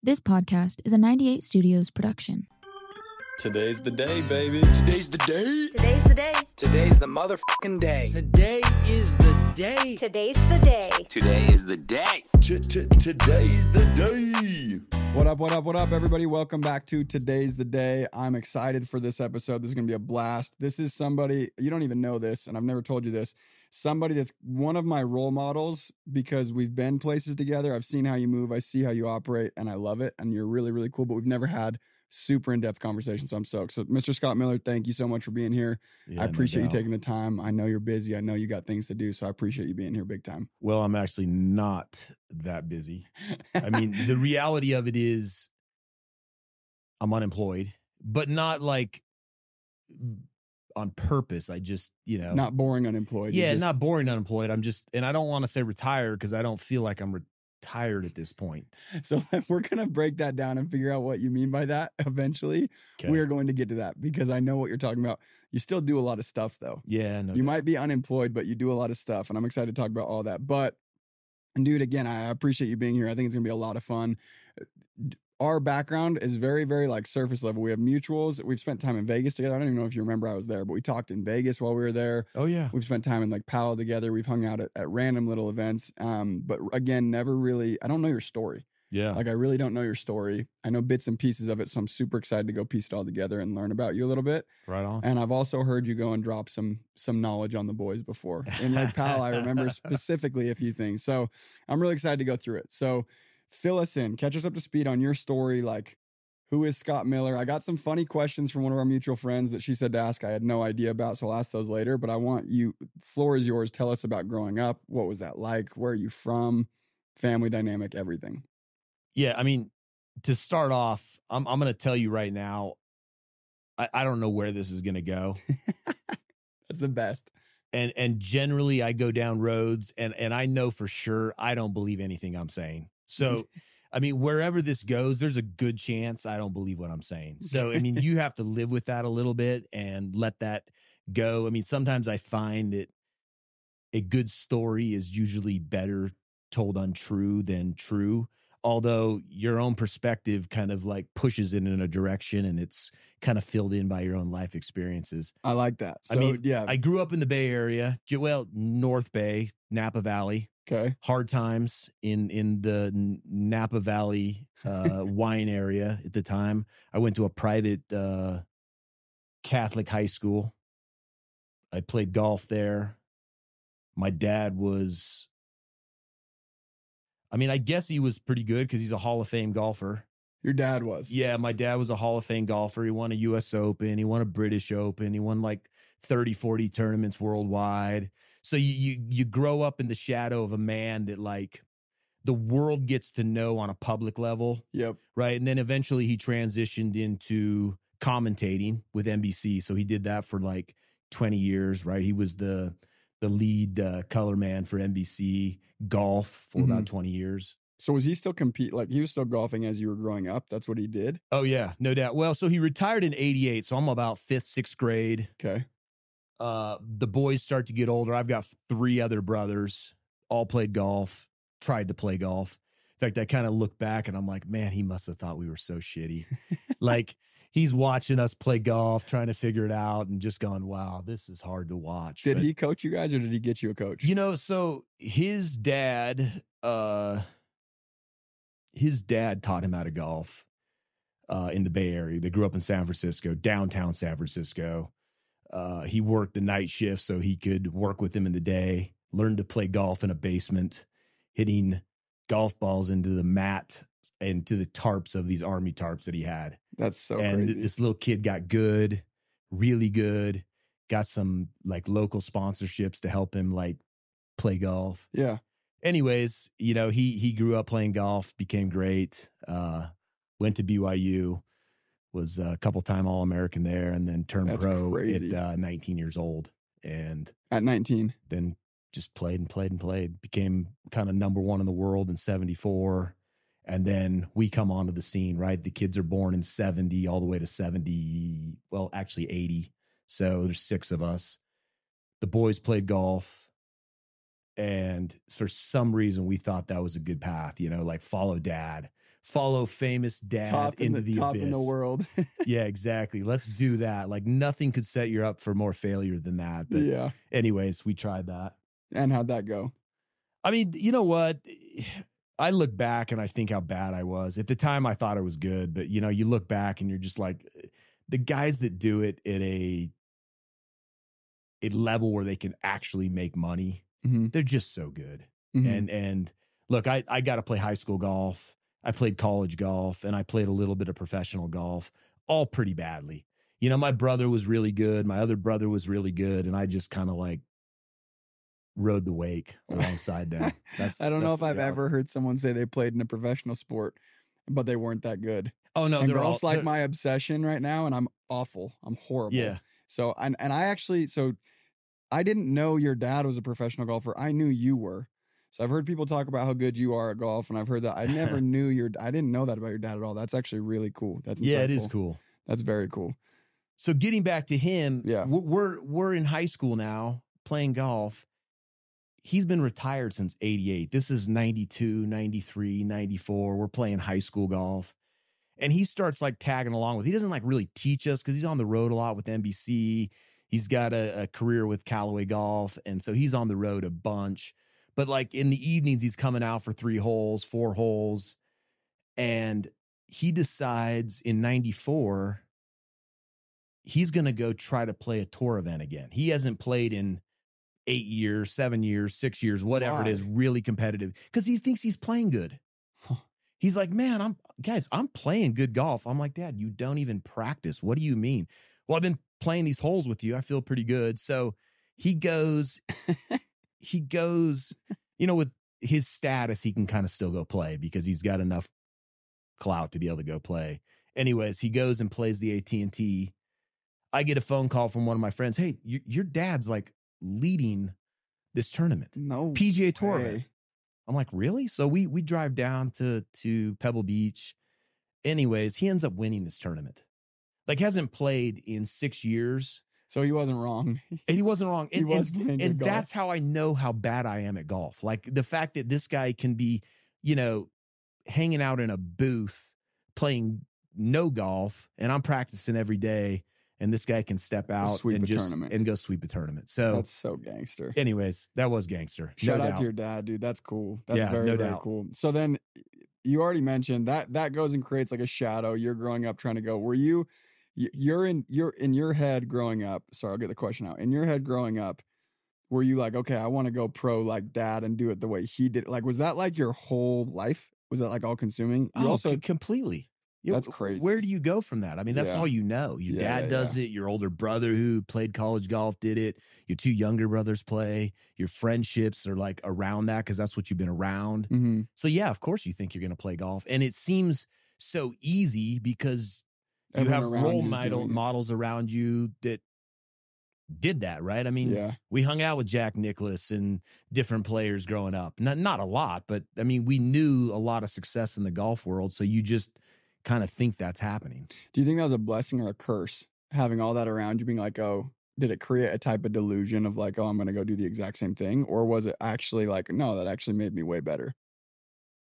This podcast is a 98 Studios production. Today's the day, baby. Today's the day. Today's the day. Today's the motherfucking day. Today is the day. Today's the day. Today is the day. Today's the day. What up, everybody? Welcome back to Today's the Day. I'm excited for this episode. This is going to be a blast. This is somebody, you don't even know this, and I've never told you this, somebody that's one of my role models because we've been places together. I've seen how you move. I see how you operate, and I love it, and you're really, really cool, but we've never had super in-depth conversation, so I'm stoked. So Mr. Scott Miller, thank you so much for being here. I appreciate you taking the time. I know you're busy. I know you got things to do, so I appreciate you being here big time. Well, I'm actually not that busy. I mean, the reality of it is I'm unemployed, but not like on purpose. I just, Not boring unemployed. Yeah, not boring unemployed. I'm just, and I don't want to say retired because I don't feel like I'm retired at this point. So we're going to break that down and figure out what you mean by that eventually. Okay. We are going to get to that because I know what you're talking about. You still do a lot of stuff though. Yeah. No, you might be unemployed, but you do a lot of stuff, and I'm excited to talk about all that. But dude, again, I appreciate you being here. I think it's going to be a lot of fun. Our background is very, very like surface level. We have mutuals. We've spent time in Vegas together. I don't even know if you remember I was there, but we talked in Vegas while we were there. Oh, yeah. We've spent time in like Palo together. We've hung out at random little events. But again, never really, I don't know your story. Yeah. Like I really don't know your story. I know bits and pieces of it. So I'm super excited to go piece it all together and learn about you a little bit. Right on. And I've also heard you go and drop some knowledge on the boys before. In Lake Powell, I remember specifically a few things. So I'm really excited to go through it. So fill us in, catch us up to speed on your story. Like, who is Scott Miller? I got some funny questions from one of our mutual friends that she said to ask. I had no idea about, so I'll ask those later. But I want you, floor is yours. Tell us about growing up. What was that like? Where are you from? Family dynamic, everything. Yeah, I mean, to start off, I'm going to tell you right now, I don't know where this is going to go. That's the best. And generally, I go down roads, and I know for sure I don't believe anything I'm saying. So, I mean, wherever this goes, there's a good chance I don't believe what I'm saying. So, I mean, you have to live with that a little bit and let that go. I mean, sometimes I find that a good story is usually better told untrue than true. Although your own perspective kind of like pushes it in a direction and it's kind of filled in by your own life experiences. I like that. So, I mean, yeah. I grew up in the Bay Area, well, North Bay, Napa Valley. Okay. Hard times in the Napa Valley wine area at the time. I went to a private Catholic high school. I played golf there. My dad was, I mean, I guess he was pretty good because he's a Hall of Fame golfer. Your dad was? Yeah, my dad was a Hall of Fame golfer. He won a U.S. Open. He won a British Open. He won like 30, 40 tournaments worldwide. So you grow up in the shadow of a man that like the world gets to know on a public level. Yep. Right. And then eventually he transitioned into commentating with NBC. So he did that for like 20 years. Right. He was the lead color man for NBC golf for about 20 years. So was he still like he was still golfing as you were growing up? That's what he did? Oh, yeah, no doubt. Well, so he retired in 88. So I'm about 5th, 6th grade. Okay. The boys start to get older. I've got 3 other brothers, all played golf, tried to play golf. In fact, I kind of look back and I'm like, man, he must have thought we were so shitty. Like he's watching us play golf, trying to figure it out and just going, wow, this is hard to watch. Did he coach you guys or did he get you a coach? So his dad taught him how to golf in the Bay Area. They grew up in San Francisco, downtown San Francisco. He worked the night shift so he could work with him in the day, learned to play golf in a basement, hitting golf balls into the mat and to the tarps of these army tarps that he had. That's so and crazy. This little kid got good, really good, got some like local sponsorships to help him like play golf. Yeah. Anyways, he grew up playing golf, became great, went to BYU, was a couple-time All-American there, and then turned pro crazy. at 19 years old. And at 19? Then just played and played and played. Became kind of number 1 in the world in 74. And then we come onto the scene, right? The kids are born in 70 all the way to 70, well, actually 80. So there's 6 of us. The boys played golf. And for some reason, we thought that was a good path, like follow dad. follow famous dad into the top abyss. in the world. Yeah, exactly. Let's do that. Like nothing could set you up for more failure than that. But Yeah. anyways, we tried that. And how'd that go? I mean, you know what? I look back and I think how bad I was. At the time, I thought I was good, but you know, you look back and you're just like, the guys that do it at a level where they can actually make money, they're just so good. And look, I got to play high school golf. I played college golf, and I played a little bit of professional golf, all pretty badly. You know, my brother was really good. My other brother was really good, and I just kind of like rode the wake alongside them. I don't know if I've ever heard someone say they played in a professional sport, but they weren't that good. Oh no, and golf's like my obsession right now, and I'm awful. I'm horrible. Yeah. So I actually I didn't know your dad was a professional golfer. I knew you were. So I've heard people talk about how good you are at golf, and I've heard that. I never I didn't know that about your dad at all. That's actually really cool. That's insightful. Yeah, it is cool. That's very cool. So getting back to him, yeah, we're in high school now playing golf. He's been retired since 88. This is 92, 93, 94. We're playing high school golf. And he starts like tagging along with, he doesn't like really teach us because he's on the road a lot with NBC. He's got a career with Callaway Golf. And so he's on the road a bunch. But like in the evenings, he's coming out for 3 holes, 4 holes. And he decides in 94, he's going to go try to play a tour event again. He hasn't played in 8 years, 7 years, 6 years, whatever it is, really competitive, because he thinks he's playing good. He's like, man, I'm playing good golf. I'm like, Dad, you don't even practice. What do you mean? Well, I've been playing these holes with you. I feel pretty good. So he goes, you know, with his status, he can kind of still go play because he's got enough clout to be able to go play. Anyways, he goes and plays the AT&T. I get a phone call from one of my friends. Hey, your dad's like leading this tournament. No PGA Tour event. way. I'm like, really? So we drive down to Pebble Beach. Anyways, he ends up winning this tournament. Like hasn't played in 6 years. So he wasn't wrong. And he wasn't wrong. He was playing good golf. That's how I know how bad I am at golf. Like the fact that this guy can be, you know, hanging out in a booth playing no golf, and I'm practicing every day, and this guy can step out and go sweep a tournament. So that's so gangster. Anyways, that was gangster. Shout out to your dad, dude. That's cool. That's Yeah, very, no very doubt. cool. So then you already mentioned that goes and creates like a shadow. You're growing up trying to go. Were you're in your head growing up? Sorry, I'll get the question out. In your head growing up, were you like, okay, I want to go pro like dad and do it the way he did? Like, was that like your whole life? Was that like all consuming? You also completely. That's crazy. Where do you go from that? I mean, that's all you know. Your dad does it. Your older brother who played college golf did it. Your 2 younger brothers play. Your friendships are like around that because that's what you've been around. Mm-hmm. So yeah, of course you think you're going to play golf. And it seems so easy because you have role models around you that did that, right? I mean, we hung out with Jack Nicklaus and different players growing up. Not a lot, but I mean, we knew a lot of success in the golf world. So you just kind of think that's happening. Do you think that was a blessing or a curse, having all that around you, being like, oh, did it create a type of delusion of like, oh, I'm going to go do the exact same thing? Or was it actually like, no, that actually made me way better?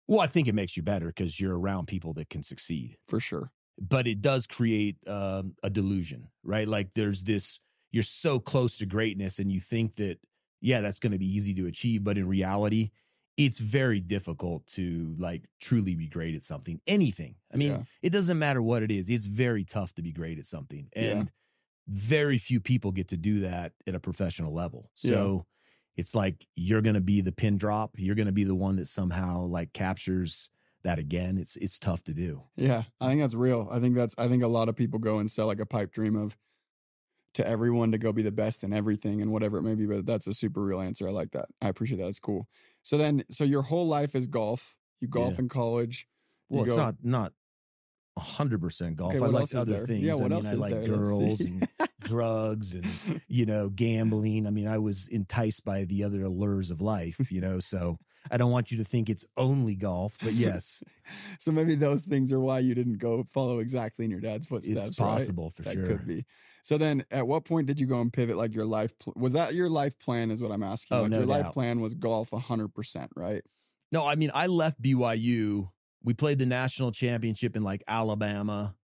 Well, I think it makes you better because you're around people that can succeed. For sure. But it does create a delusion, right? Like there's this, you're so close to greatness and you think that, yeah, that's going to be easy to achieve. But in reality, it's very difficult to like truly be great at something, anything. I mean, it doesn't matter what it is. It's very tough to be great at something. And very few people get to do that at a professional level. So it's like, you're going to be the pin drop. You're going to be the one that somehow like captures that again. It's tough to do. Yeah. I think that's real. I think a lot of people go and sell like a pipe dream of to everyone to go be the best in everything and whatever it may be, but that's a super real answer. I like that. I appreciate that. It's cool. So your whole life is golf. You golf in college. Well, it's not 100% golf. Okay, I like other things. Yeah, I mean, I like girls and drugs and, gambling. I mean, I was enticed by the other allures of life, so I don't want you to think it's only golf, but yes. So maybe those things are why you didn't go follow exactly in your dad's footsteps. It's possible, right? for That sure. could be. So then at what point did you go and pivot like your life? Was that your life plan is what I'm asking? Oh, like no your doubt. life plan was golf 100%, right? No, I mean, I left BYU We played the national championship in like Alabama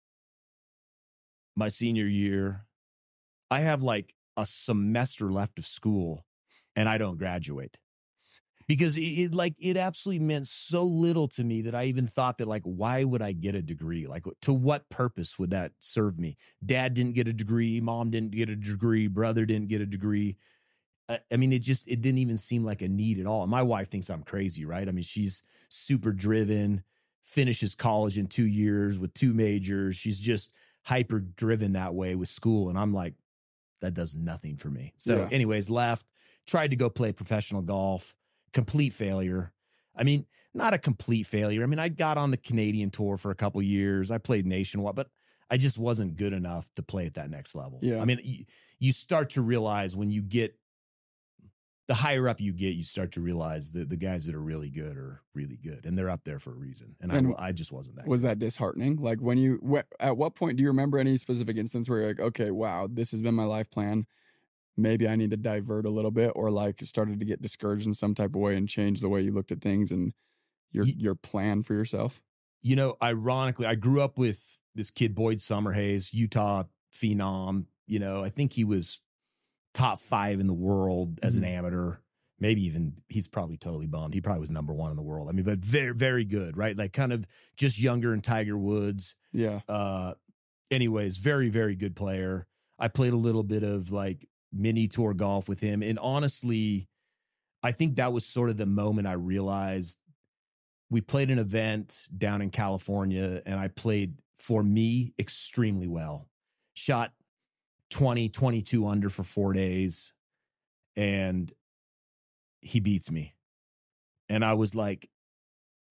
my senior year. I have like a semester left of school and I don't graduate because it absolutely meant so little to me that I even thought that like, why would I get a degree? Like, to what purpose would that serve me? Dad didn't get a degree. Mom didn't get a degree. Brother didn't get a degree. I mean, it didn't even seem like a need at all. And my wife thinks I'm crazy, right? I mean, she's super driven, finishes college in 2 years with 2 majors. She's just hyper driven that way with school. And I'm like, that does nothing for me. So anyways, left, tried to go play professional golf, complete failure. I mean, not a complete failure. I mean, I got on the Canadian tour for a couple years. I played nationwide, but I just wasn't good enough to play at that next level. Yeah. I mean, you start to realize when you get, the higher up you get, you start to realize that the guys that are really good are really good, and they're up there for a reason. And I just wasn't that. Was good. that disheartening? Like at what point do you remember any specific instance where you're like, okay, wow, this has been my life plan. Maybe I need to divert a little bit, or like started to get discouraged in some type of way and change the way you looked at things and your plan for yourself? You know, ironically, I grew up with this kid, Boyd Summerhays, Utah phenom. You know, I think he was top 5 in the world as an amateur. Maybe even, he's probably totally bummed. He probably was number 1 in the world. I mean, but very, very good, right? Like kind of just younger than Tiger Woods. Yeah. Anyways, very, very good player. I played a little bit of like mini tour golf with him. And honestly, I think that was sort of the moment I realized we played an event down in California and I played, for me, extremely well. Shot 22 under for 4 days, and he beats me. And I was like,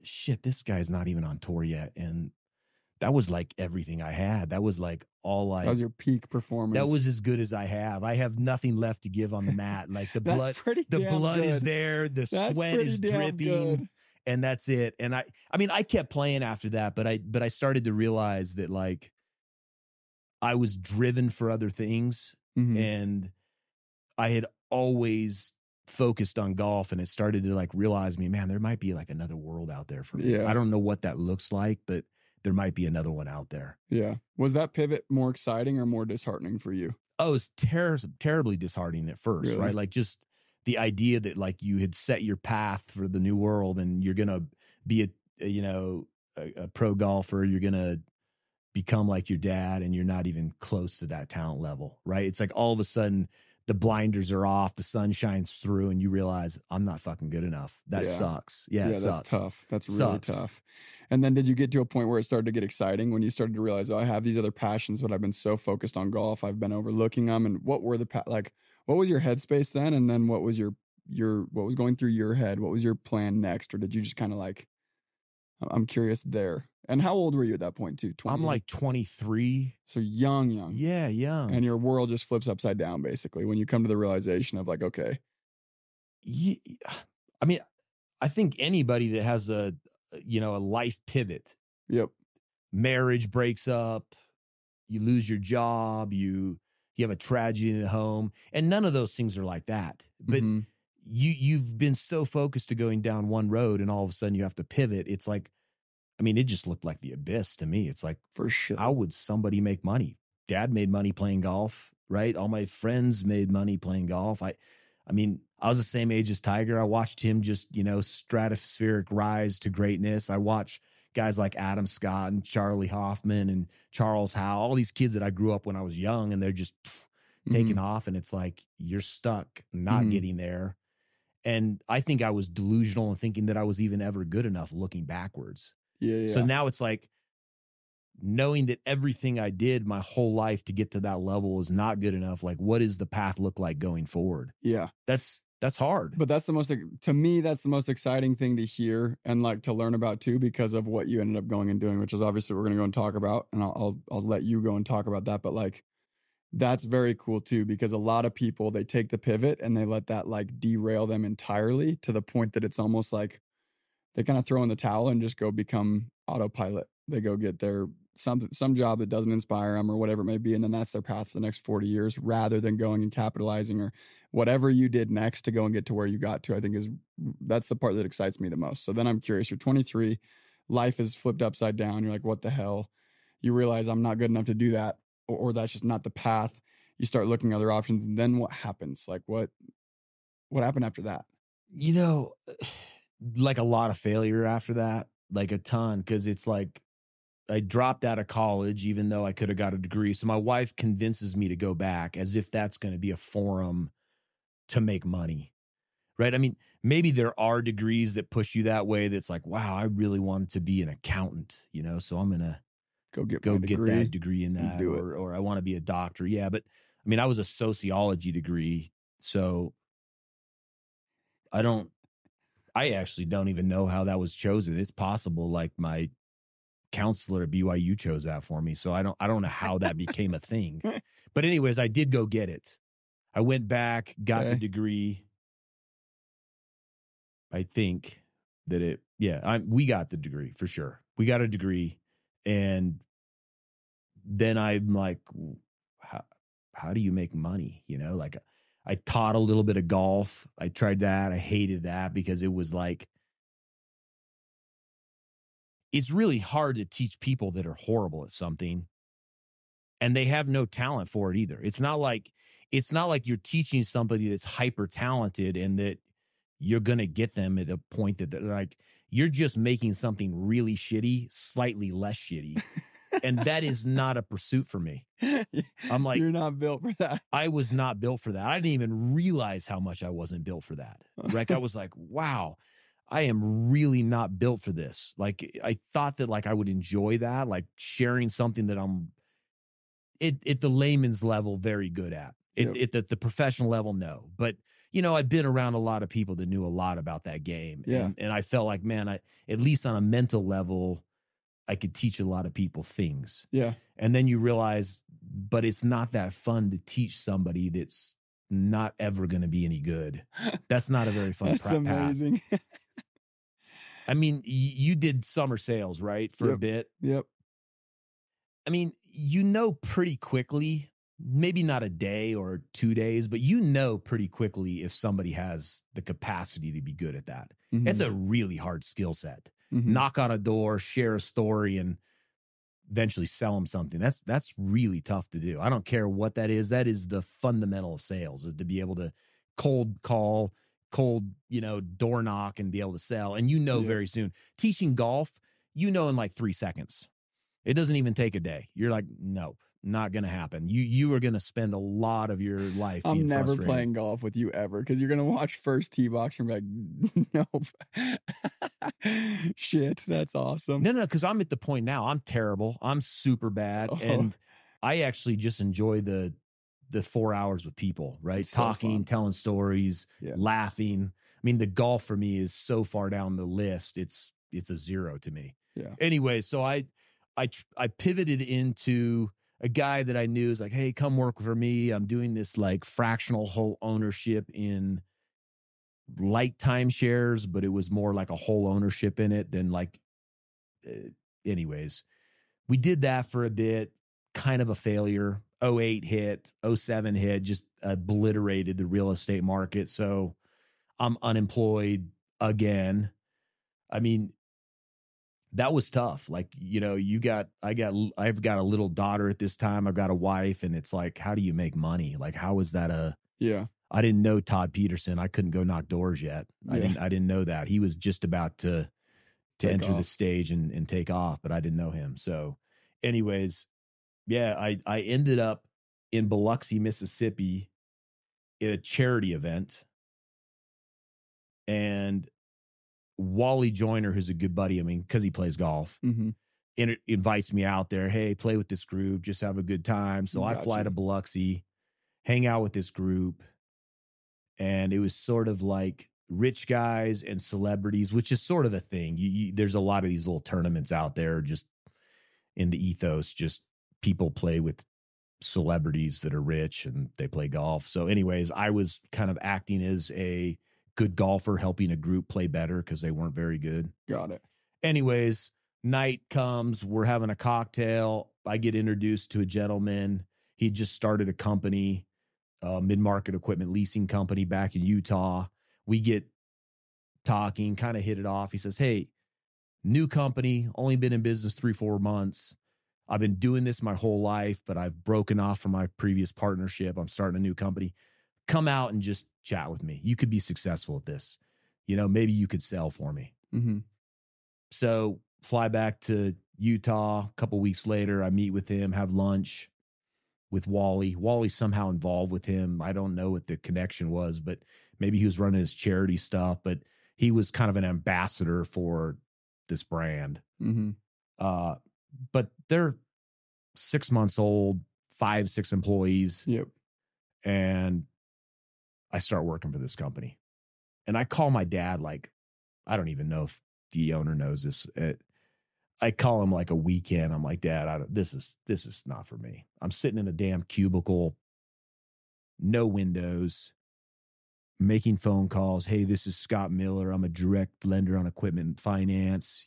shit, this guy's not even on tour yet. And that was like everything I had. That was like all That was your peak performance. That was as good as I have. I have nothing left to give on the mat. Like the blood is there. The sweat is dripping. Good. And that's it. And I mean, I kept playing after that, but I started to realize that like I was driven for other things, and I had always focused on golf, and it started to like realize me, man, there might be like another world out there for me. Yeah. I don't know what that looks like, but there might be another one out there. Yeah. Was that pivot more exciting or more disheartening for you? Oh, it's terribly disheartening at first, Really? right? Like just the idea that like you had set your path for the new world and you're going to be a pro golfer. You're going to become like your dad and you're not even close to that talent level, right? It's like all of a sudden the blinders are off, the sun shines through, and you realize I'm not fucking good enough. That sucks. Yeah, it sucks. That's tough. That's really tough. And then did you get to a point where it started to get exciting when you started to realize, oh, I have these other passions, but I've been so focused on golf, I've been overlooking them. And what were what was your headspace then? And then what was what was going through your head? What was your plan next? Or did you just kind of like, I'm curious there. And how old were you at that point too? 20? I'm like 23. So young. Yeah, young. And your world just flips upside down basically when you come to the realization of like, okay. Yeah, I mean, I think anybody that has a life pivot. Yep. Marriage breaks up, you lose your job, you have a tragedy in the home, and none of those things are like that. But you've been so focused to going down one road, and all of a sudden you have to pivot. It's like, I mean, it just looked like the abyss to me. It's like, for sure, how would somebody make money? Dad made money playing golf, right? All my friends made money playing golf. I mean, I was the same age as Tiger. I watched him just, stratospheric rise to greatness. I watched guys like Adam Scott and Charlie Hoffman and Charles Howe, all these kids that I grew up when I was young, and they're just taking off. And it's like, you're stuck not getting there. And I think I was delusional in thinking that I was even ever good enough looking backwards. Yeah. So now it's like knowing that everything I did my whole life to get to that level is not good enough. Like, what does the path look like going forward? Yeah. That's hard. But that's to me, that's the most exciting thing to hear and like to learn about too, because of what you ended up going and doing, which is obviously we're going to go and talk about, and I'll let you go and talk about that. But like, that's very cool too, because a lot of people, they take the pivot and they let that like derail them entirely to the point that it's almost like they kind of throw in the towel and just go become autopilot. They go get their some job that doesn't inspire them or whatever it may be. And then that's their path for the next 40 years rather than going and capitalizing or whatever you did next to go and get to where you got to. I think that's the part that excites me the most. So then I'm curious, you're 23. life is flipped upside down. You're like, what the hell? You realize I'm not good enough to do that, or that's just not the path. You start looking at other options, and then what happens? Like what happened after that? You know, like a lot of failure after that, like a ton, because it's like I dropped out of college, even though I could have got a degree. So my wife convinces me to go back as if that's going to be a forum to make money, right? I mean, maybe there are degrees that push you that way. That's like, wow, I really wanted to be an accountant, you know, so I'm going to Go get that degree in that, do it. or I want to be a doctor. Yeah. But I mean, I was a sociology degree. So I actually don't even know how that was chosen. It's possible like my counselor at BYU chose that for me. So I don't know how that became a thing. But anyways, I did go get it. I went back, got the degree. I think that we got the degree for sure. We got a degree. And then I'm like, how do you make money? You know, like I taught a little bit of golf. I tried that. I hated that because it was like, it's really hard to teach people that are horrible at something and they have no talent for it either. It's not like you're teaching somebody that's hyper talented and that you're going to get them at a point that they're like, you're just making something really shitty, slightly less shitty. And that is not a pursuit for me. I'm like, you're not built for that. I was not built for that. I didn't even realize how much I wasn't built for that. Like I was like, wow, I am really not built for this. Like I thought that like I would enjoy that, like sharing something that I'm at the layman's level very good at. At the professional level, no. But you know, I've been around a lot of people that knew a lot about that game. Yeah. And I felt like, man, at least on a mental level, I could teach a lot of people things. Yeah. And then you realize, but it's not that fun to teach somebody that's not ever going to be any good. That's not a very fun That's amazing. I mean, you did summer sales, right? For a bit. Yep. I mean, you know pretty quickly, maybe not a day or 2 days, but you know pretty quickly if somebody has the capacity to be good at that. Mm-hmm. It's a really hard skill set. Mm-hmm. Knock on a door, share a story, and eventually sell them something. That's really tough to do. I don't care what that is. That is the fundamental of sales, to be able to cold call, door knock and be able to sell. And very soon. Teaching golf, in like 3 seconds. It doesn't even take a day. You're like, nope, not going to happen. You are going to spend a lot of your life being I'm never frustrated. playing golf with you ever because you're going to watch first tee box and be like, nope. Shit, that's awesome. No, because I'm at the point now. I'm terrible. I'm super bad. Oh. And I actually just enjoy the 4 hours with people, right? It's so Talking, fun. Telling stories, laughing. I mean, the golf for me is so far down the list. It's a 0 to me. Yeah. Anyway, so I pivoted into a guy that I knew is like, hey, come work for me. I'm doing this like fractional whole ownership in like timeshares, but it was more like a whole ownership in it than like, anyways, we did that for a bit, kind of a failure. 08 hit, 07 hit, just obliterated the real estate market. So I'm unemployed again. I mean, that was tough. Like, I've got a little daughter at this time. I've got a wife, and it's like, how do you make money? Like, how is that I didn't know Todd Peterson. I couldn't go knock doors yet. Yeah. I didn't know that. He was just about to enter the stage and take off, but I didn't know him. So anyways, yeah, I ended up in Biloxi, Mississippi at a charity event. And Wally Joyner, who's a good buddy of mine, because he plays golf, Mm-hmm. and it invites me out there. Hey, play with this group, just have a good time. So I Gotcha. fly to Biloxi, hang out with this group. And it was sort of like rich guys and celebrities, which is sort of a thing. There's a lot of these little tournaments out there, just in the ethos, just people play with celebrities that are rich and they play golf. So anyways, I was kind of acting as a good golfer, helping a group play better because they weren't very good. Got it. Anyways, night comes, we're having a cocktail. I get introduced to a gentleman. He just started a company, mid-market equipment leasing company back in Utah. We get talking, kind of hit it off. He says, hey, New company, only been in business 3-4 months. I've been doing this my whole life, but I've broken off from my previous partnership. I'm starting a new company. Come out and just chat with me. You could be successful at this. Maybe you could sell for me. Mm-hmm. So fly back to Utah. A couple weeks later, I meet with him, have lunch with Wally. Wally's somehow involved with him. I don't know what the connection was, but maybe he was running his charity stuff, but he was kind of an ambassador for this brand. Mm-hmm. But they're 6 months old, 5-6 employees. Yep. And I start working for this company. And I call my dad, like, I don't even know if the owner knows this. I call him like a weekend. I'm like, Dad, this is not for me. I'm sitting in a damn cubicle, no windows, making phone calls. Hey, this is Scott Miller. I'm a direct lender on equipment finance.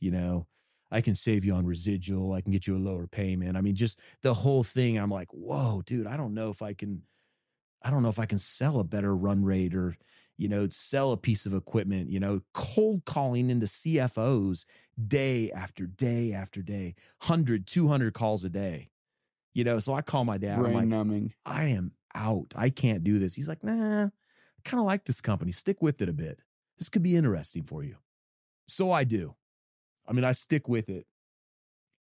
I can save you on residual. I can get you a lower payment. I mean, just the whole thing. I'm like, whoa, dude, I don't know if I can sell a better run rate or, sell a piece of equipment, cold calling into CFOs day after day after day, 100, 200 calls a day, so I call my dad. Brain I'm like, numbing. I am out. I can't do this. He's like, nah, I kind of like this company. Stick with it a bit. This could be interesting for you. So I do. I mean, I stick with it.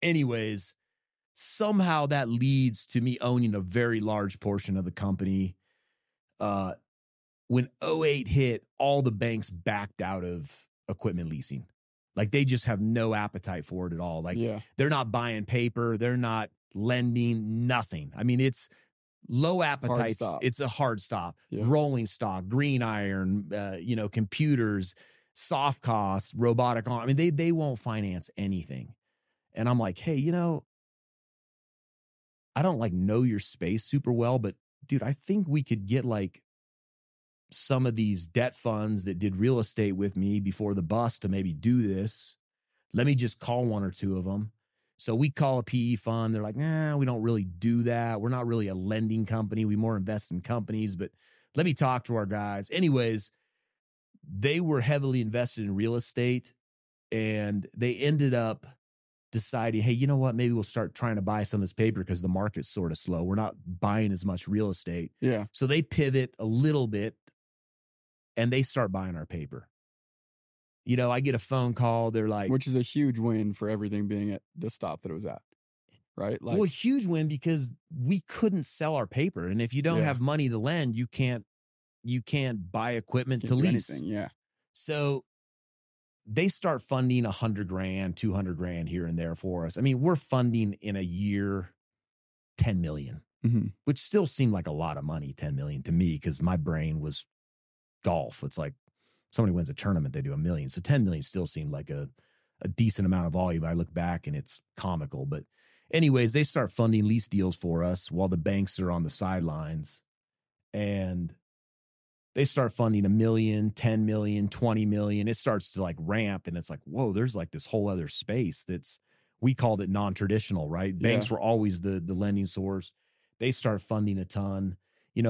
Anyways, somehow that leads to me owning a very large portion of the company. When 2008 hit, all the banks backed out of equipment leasing. Like they just have no appetite for it at all. Like They're not buying paper. They're not lending, nothing. I mean, it's low appetite. It's a hard stop. Yeah. Rolling stock, green iron, computers, soft costs, robotic arm. I mean, they won't finance anything. And I'm like, hey, I don't know your space super well, but dude, I think we could get some of these debt funds that did real estate with me before the bust to maybe do this. Let me just call one or two of them. So we call a PE fund. They're like, nah, we don't really do that. We're not really a lending company. We more invest in companies, but let me talk to our guys. Anyways, they were heavily invested in real estate and they ended up deciding, hey, you know what? Maybe we'll start trying to buy some of this paper because the market's sort of slow. We're not buying as much real estate. Yeah. So they pivot a little bit and they start buying our paper. I get a phone call. They're like, which is a huge win for everything being at the stop that it was at. Right. Well, huge win because we couldn't sell our paper. And if you don't have money to lend, you can't buy equipment to lease. Anything, yeah. So they start funding $100,000, $200,000 here and there for us. I mean, we're funding in a year, 10 million, which still seemed like a lot of money, 10 million to me, because my brain was golf. It's like somebody wins a tournament, they do $1 million. So 10 million still seemed like a decent amount of volume. I look back and it's comical. But anyways, they start funding lease deals for us while the banks are on the sidelines. And they start funding $1 million, 10 million, 20 million. It starts to ramp and it's like, whoa, there's this whole other space we called it non-traditional, right? Banks were always the lending source. They start funding a ton.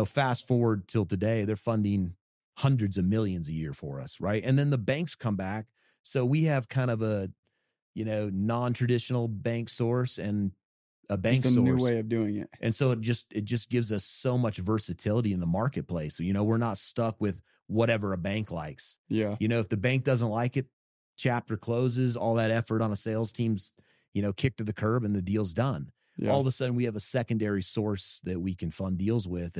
Fast forward till today, they're funding hundreds of millions a year for us, right? And then the banks come back. So we have kind of a, non-traditional bank source and a bank source. It's a new way of doing it. And so it just gives us so much versatility in the marketplace. So, we're not stuck with whatever a bank likes. Yeah. If the bank doesn't like it, chapter closes, all that effort on a sales team's, kicked to the curb and the deal's done. Yeah. All of a sudden we have a secondary source that we can fund deals with.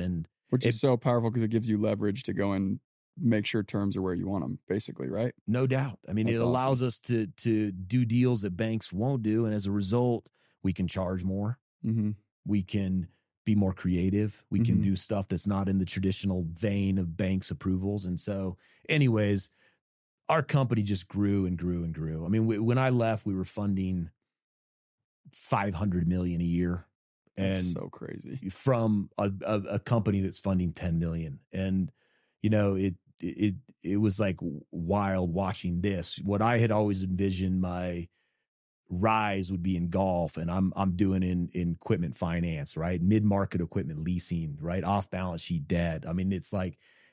Which is so powerful because it gives you leverage to go and make sure terms are where you want them, basically, right? No doubt. I mean, it allows us to do deals that banks won't do. And as a result, we can charge more. Mm-hmm. We can be more creative. We can do stuff that's not in the traditional vein of banks' approvals. And so anyways, our company just grew and grew and grew. I mean, when I left, we were funding $500 million a year. That's so crazy. From a company that's funding 10 million. And, it was wild watching this. What I had always envisioned my rise would be in golf, and I'm doing in equipment finance, right? Mid-market equipment leasing, right? Off balance sheet debt. I mean, it's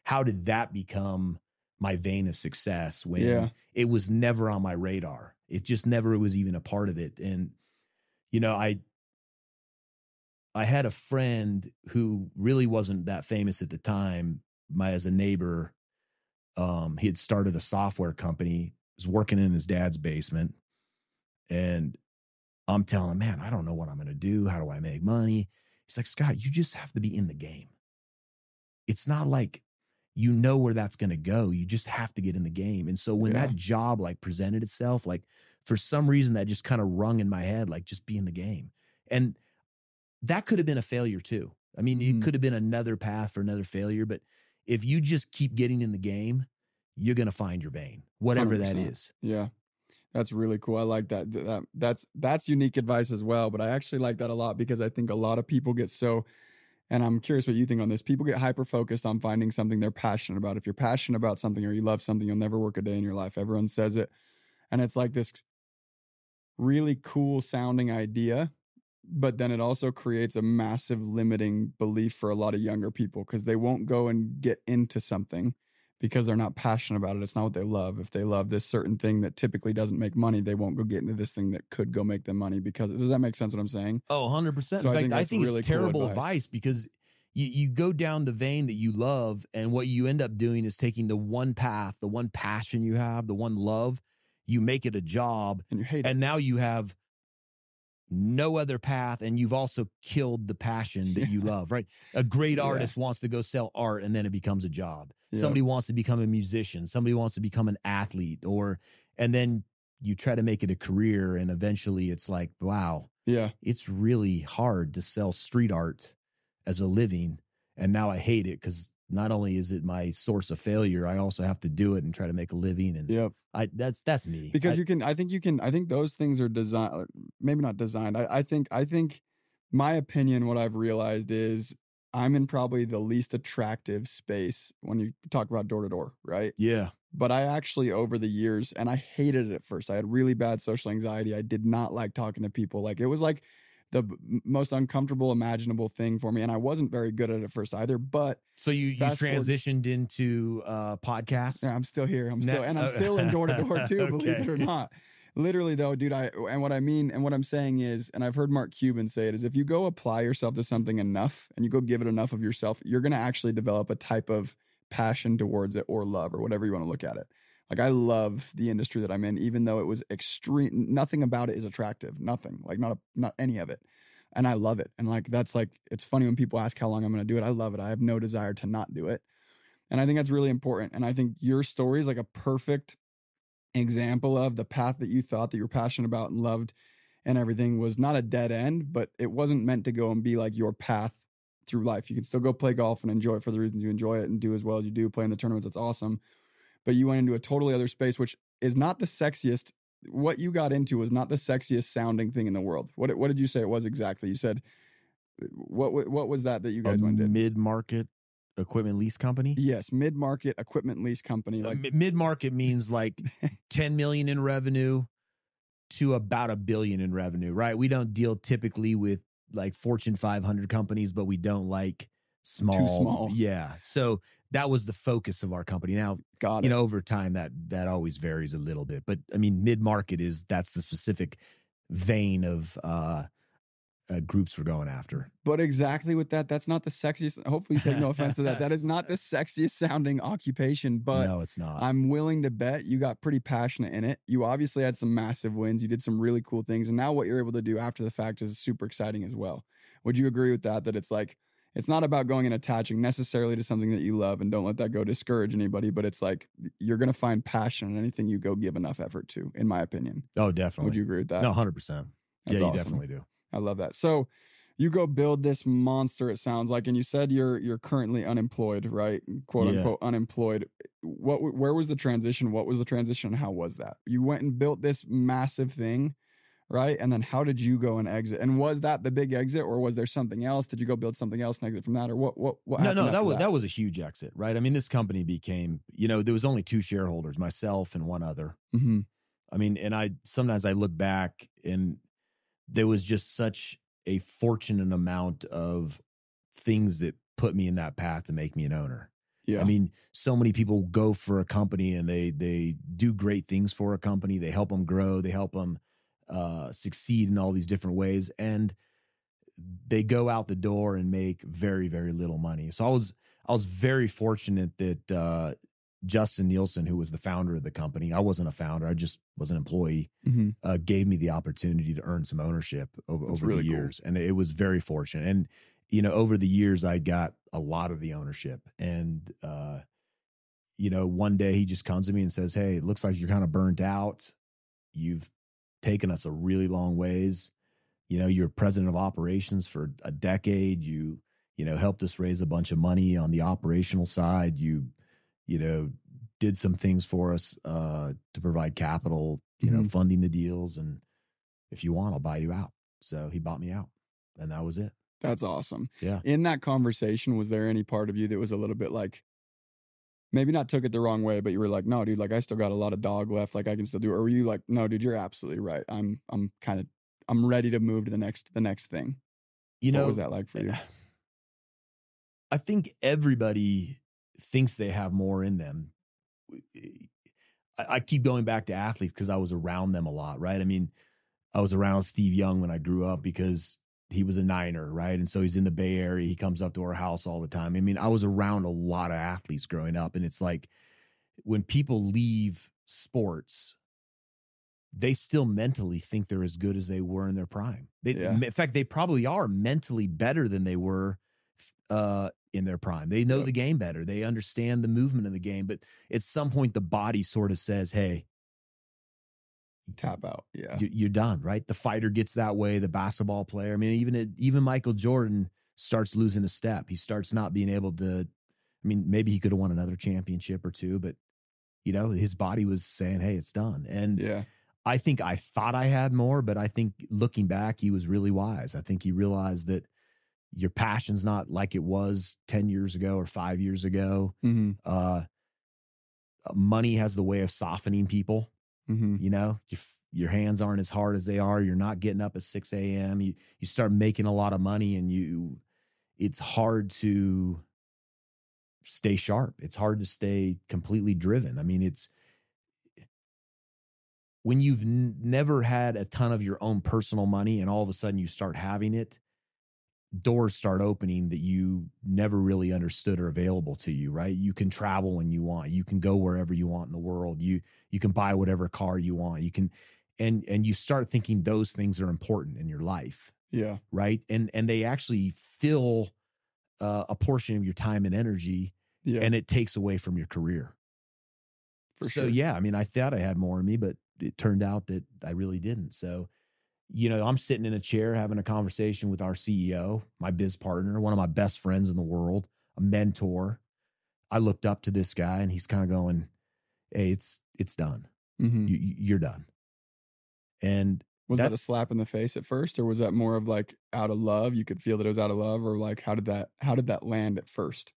how did that become my vein of success when it was never on my radar? It just never was even a part of it. And, you know, I had a friend who really wasn't that famous at the time, as a neighbor. He had started a software company, was working in his dad's basement. And I'm telling him, man, I don't know what I'm going to do. How do I make money? He's like, Scott, you just have to be in the game. It's not like you know where that's going to go. You just have to get in the game. And so when that job like presented itself, like for some reason that just kind of rung in my head, like just be in the game. And that could have been a failure too. I mean, it could have been another path for another failure, but if you just keep getting in the game, you're going to find your vein, whatever 100%. That is. Yeah. That's really cool. I like that. That's unique advice as well. But I actually like that a lot because I think a lot of people get and I'm curious what you think on this. People get hyper-focused on finding something they're passionate about. If you're passionate about something or you love something, you'll never work a day in your life. Everyone says it. And it's like this really cool sounding idea, but then it also creates a massive limiting belief for a lot of younger people because they won't go and get into something because they're not passionate about it. It's not what they love. If they love this certain thing that typically doesn't make money, they won't go get into this thing that could go make them money because does that make sense what I'm saying? Oh, 100%. So In fact, I think really it's terrible cool advice because you go down the vein that you love, and what you end up doing is taking the one path, the one passion you have, the one love, you make it a job, and you hate it. And now you have no other path, and you've also killed the passion that you love, right? A great artist wants to go sell art, and then it becomes a job. Yeah. Somebody wants to become a musician. Somebody wants to become an athlete, and then you try to make it a career, and eventually it's like, wow, it's really hard to sell street art as a living, and now I hate it because not only is it my source of failure, I also have to do it and try to make a living. And that's me. Because I think those things are designed, maybe not designed. I think my opinion, what I've realized is I'm in probably the least attractive space when you talk about door to door, right? Yeah. But I actually, over the years, and I hated it at first. I had really bad social anxiety. I did not like talking to people. Like it was like the most uncomfortable imaginable thing for me. And I wasn't very good at it first either, but. So you transitioned into podcasts? Yeah, I'm still here. I'm still in door to door too, believe it or not. Literally though, dude, what I'm saying is, and I've heard Mark Cuban say it, is if you go apply yourself to something enough and you go give it enough of yourself, you're going to actually develop a type of passion towards it or love or whatever you want to look at it. Like I love the industry that I'm in, even though it was extreme. Nothing about it is attractive. Nothing, like not any of it. And I love it. And like, that's like, it's funny when people ask how long I'm going to do it. I love it. I have no desire to not do it. And I think that's really important. And I think your story is like a perfect example of the path that you thought that you were passionate about and loved and everything was not a dead end, but it wasn't meant to go and be like your path through life. You can still go play golf and enjoy it for the reasons you enjoy it and do as well as you do, play in the tournaments. That's awesome. But you went into a totally other space, which is not the sexiest. What you got into was not the sexiest sounding thing in the world. What did you say it was exactly? You said, what was that you guys went in? Mid-market equipment lease company? Yes, mid-market equipment lease company. Like mid-market means like 10 million in revenue to about $1 billion in revenue, right? We don't deal typically with like Fortune 500 companies, but we don't like small. Too small. Yeah. So that was the focus of our company. Now, over time that always varies a little bit, but I mean, mid-market that's the specific vein of groups we're going after. But exactly with that's not the sexiest. Hopefully you take no offense to that. That is not the sexiest sounding occupation, but no, it's not. I'm willing to bet you got pretty passionate in it. You obviously had some massive wins. You did some really cool things. And now what you're able to do after the fact is super exciting as well. Would you agree with that? That it's like, it's not about going and attaching necessarily to something that you love, and don't let that go discourage anybody, but it's like you're going to find passion in anything you go give enough effort to, in my opinion. Oh, definitely. Would you agree with that? No, 100%. Yeah, you definitely do. I love that. So you go build this monster, it sounds like, and you said you're currently unemployed, right? Quote unquote unemployed. Where was the transition? What was the transition? How was that? You went and built this massive thing, right? And then how did you go and exit? And was that the big exit, or was there something else? Did you go build something else and exit from that, or what happened? No, that was a huge exit, right? I mean, this company became, there was only 2 shareholders, myself and one other. Mm-hmm. I mean, and sometimes I look back and there was just such a fortunate amount of things that put me in that path to make me an owner. Yeah. I mean, so many people go for a company and they do great things for a company. They help them grow. They help them succeed in all these different ways. And they go out the door and make very, very little money. So I was very fortunate that Justin Nielsen, who was the founder of the company, I wasn't a founder, I just was an employee, gave me the opportunity to earn some ownership over really the years. And it was very fortunate. And, you know, over the years, I got a lot of the ownership. And, you know, one day he just comes to me and says, hey, it looks like you're kind of burnt out. You've taken us a really long ways. You know, you're president of operations for a decade. You know, helped us raise a bunch of money on the operational side. You know, did some things for us to provide capital, you know, funding the deals. And if you want, I'll buy you out. So he bought me out, and that was it. That's awesome. Yeah. In that conversation, was there any part of you that was a little bit like, maybe not took it the wrong way, but you were like, no, dude, like I still got a lot of dog left. Like I can still do it. Or were you like, no, dude, you're absolutely right. I'm ready to move to the next thing. You know, what was that like for you? I think everybody thinks they have more in them. I keep going back to athletes because I was around them a lot, right? I mean, I was around Steve Young when I grew up because he was a Niner, right? And so he's in the Bay Area. He comes up to our house all the time. I mean, I was around a lot of athletes growing up, and it's like when people leave sports, they still mentally think they're as good as they were in their prime. In fact, they probably are mentally better than they were in their prime. They know the game better. They understand the movement of the game. But at some point, the body sort of says, hey, tap out. Yeah. You're done, right? The fighter gets that way. The basketball player. I mean, even Michael Jordan starts losing a step. He starts not being able to, I mean, maybe he could have won another championship or two, but, you know, his body was saying, hey, it's done. And I think I thought I had more, but I think looking back, he was really wise. I think he realized that your passion's not like it was 10 years ago or 5 years ago. Money has the way of softening people. You know, your hands aren't as hard as they are. You're not getting up at 6 a.m. You start making a lot of money, and it's hard to stay sharp. It's hard to stay completely driven. I mean, it's when you've never had a ton of your own personal money and all of a sudden you start having it, doors start opening that you never really understood are available to you, right? You can travel when you want. You can go wherever you want in the world. You can buy whatever car you want. You can, and you start thinking those things are important in your life. Yeah. Right. And they actually fill a portion of your time and energy, and it takes away from your career. For so, sure. yeah, I mean, I thought I had more in me, but it turned out that I really didn't. So, you know, I'm sitting in a chair having a conversation with our CEO, my biz partner, one of my best friends in the world, a mentor. I looked up to this guy, and he's kind of going, hey, it's done. You're done. And was that a slap in the face at first, or was that more of like out of love? You could feel that it was out of love, or like, how did that land at first?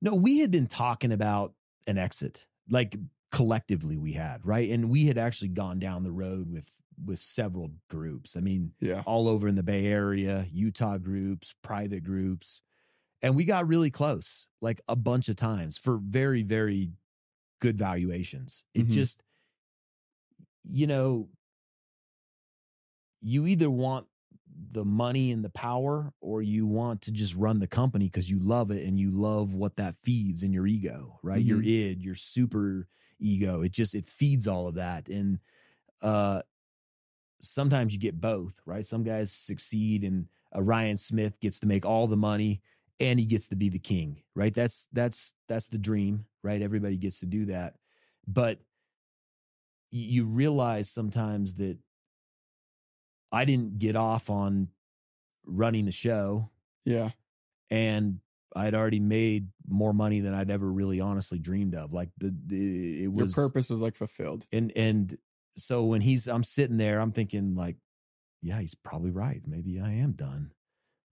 No, we had been talking about an exit, like collectively we had, right? And we had actually gone down the road with several groups. I mean, all over in the Bay Area, Utah groups, private groups. And we got really close, like a bunch of times for very, very good valuations. It just, you know, you either want the money and the power, or you want to just run the company because you love it and you love what that feeds in your ego, right? Your id, your super ego. It feeds all of that. And sometimes you get both, right? Some guys succeed, and Ryan Smith gets to make all the money and he gets to be the king, right? That's the dream, right? Everybody gets to do that. But you realize sometimes that I didn't get off on running the show. Yeah. And I'd already made more money than I'd ever really honestly dreamed of. Like it was, your purpose was like fulfilled. And so when I'm sitting there, I'm thinking like, yeah, he's probably right. Maybe I am done.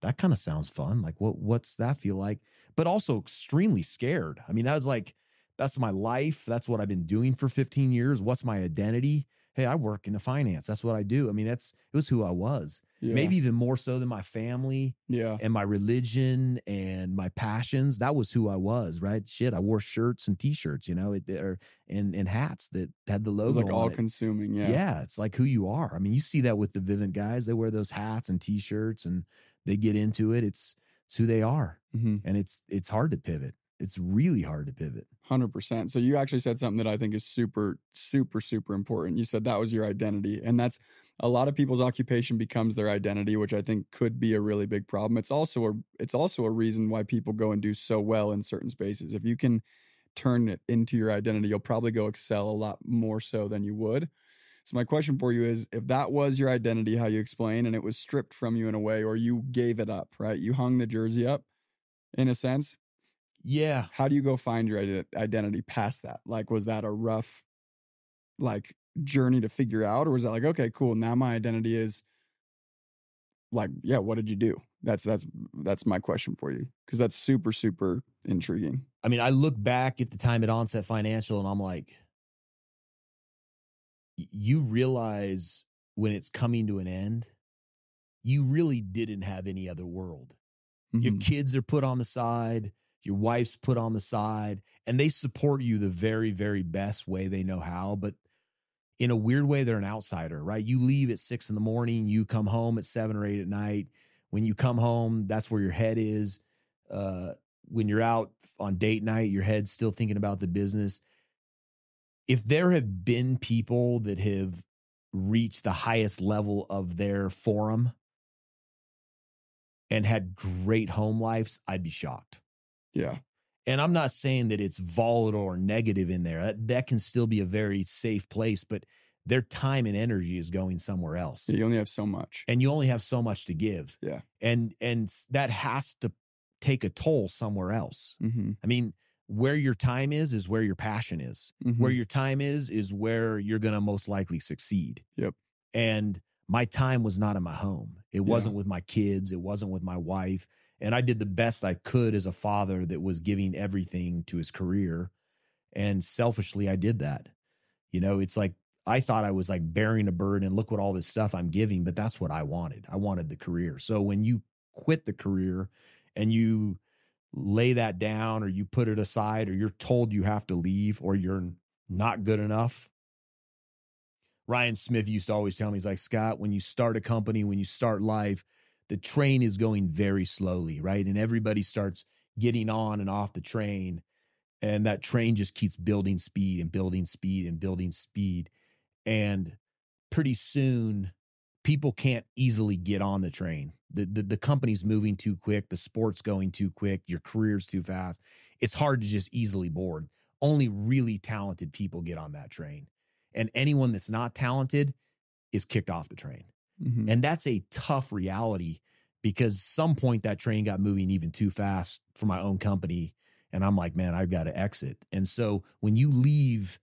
That kind of sounds fun. Like what's that feel like? But also extremely scared. I mean, that's my life. That's what I've been doing for 15 years. What's my identity? Hey, I work in the finance. That's what I do. I mean, it was who I was. Yeah. maybe even more so than my family Yeah. and my religion and my passions. That was who I was, right? Shit, I wore shirts and t-shirts, and hats that had the It logo was like all on it. consuming. Yeah. Yeah, it's like who you are. I mean, you see that with the Vivint guys. They wear those hats and t-shirts and they get into it. It's who they are. Mm-hmm. And it's hard to pivot. It's really hard to pivot. 100%. So you actually said something that I think is super, super, super important. You said that was your identity. And that's a lot of people's occupation becomes their identity, which I think could be a really big problem. It's also a reason why people go and do so well in certain spaces. If you can turn it into your identity, you'll probably go excel a lot more so than you would. So my question for you is, if that was your identity, how you explain, and it was stripped from you in a way, or you gave it up, right? You hung the jersey up in a sense. Yeah. How do you go find your identity past that? Like, was that a rough, like, journey to figure out? Or was that like, okay, cool, now my identity is like, yeah, what did you do? That's my question for you. Because that's super, super intriguing. I mean, I look back at the time at Onset Financial and I'm like, you realize when it's coming to an end, you really didn't have any other world. Mm-hmm. Your kids are put on the side. Your wife's put on the side, and they support you the very, very best way they know how. But in a weird way, they're an outsider, right? You leave at 6 a.m, you come home at 7 or 8 at night. When you come home, that's where your head is. When you're out on date night, your head's still thinking about the business. If there have been people that have reached the highest level of their forum and had great home lives, I'd be shocked. Yeah. And I'm not saying that it's volatile or negative in there. That can still be a very safe place, but their time and energy is going somewhere else. Yeah, you only have so much. And you only have so much to give. Yeah. And that has to take a toll somewhere else. Mm-hmm. I mean, where your time is where your passion is. Mm-hmm. Where your time is where you're going to most likely succeed. Yep. And my time was not in my home. It wasn't with my kids. It wasn't with my wife. And I did the best I could as a father that was giving everything to his career. And selfishly, I did that. It's like, I thought I was like bearing a burden and look what all this stuff I'm giving, but that's what I wanted. I wanted the career. So when you quit the career and you lay that down or you put it aside or you're told you have to leave or you're not good enough. Ryan Smith used to always tell me, he's like, Scott, when you start a company, when you start life, the train is going very slowly, right? And everybody starts getting on and off the train. And that train just keeps building speed and building speed and building speed. And pretty soon, people can't easily get on the train. The company's moving too quick. The sport's going too quick. Your career's too fast. It's hard to just easily board. Only really talented people get on that train. And anyone that's not talented is kicked off the train. Mm-hmm. And that's a tough reality because some point that train got moving even too fast for my own company. And I'm like, man, I've got to exit. And so when you leave